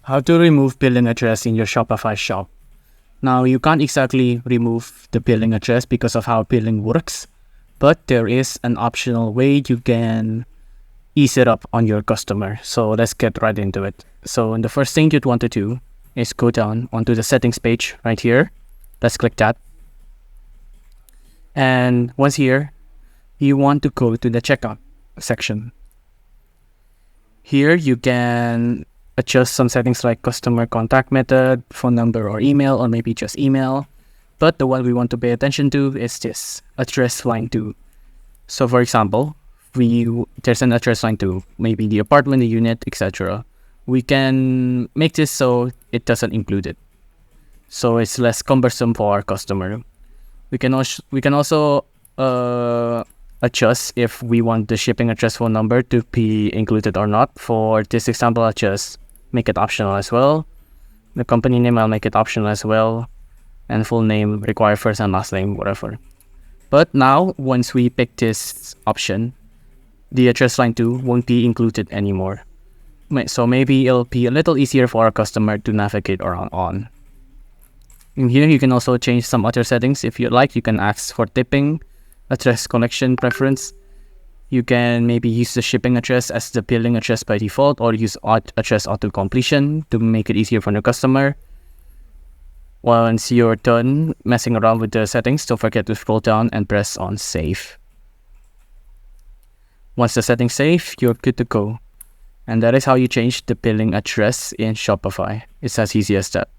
How to remove billing address in your Shopify shop. Now, you can't exactly remove the billing address because of how billing works, but there is an optional way you can ease it up on your customer. So let's get right into it. So the first thing you'd want to do is go down onto the settings page right here. Let's click that. And once here, you want to go to the checkout section. Here you can adjust some settings like customer contact method, phone number or email, or maybe just email. But the one we want to pay attention to is this, address line 2. So for example, there's an address line 2, maybe the apartment, the unit, etc. We can make this so it doesn't include it. So it's less cumbersome for our customer. We can also adjust if we want the shipping address phone number to be included or not. For this example, I'll just make it optional as well. The company name, I'll make it optional as well. And full name, require first and last name, whatever. But now, once we pick this option, the address line 2 won't be included anymore. So maybe it'll be a little easier for our customer to navigate around on. In here, you can also change some other settings. If you like, you can ask for tipping, address collection preference. You can maybe use the shipping address as the billing address by default, or use address auto completion to make it easier for the customer. Once you're done messing around with the settings, don't forget to scroll down and press on save. Once the settings save, you're good to go. And that is how you change the billing address in Shopify. It's as easy as that.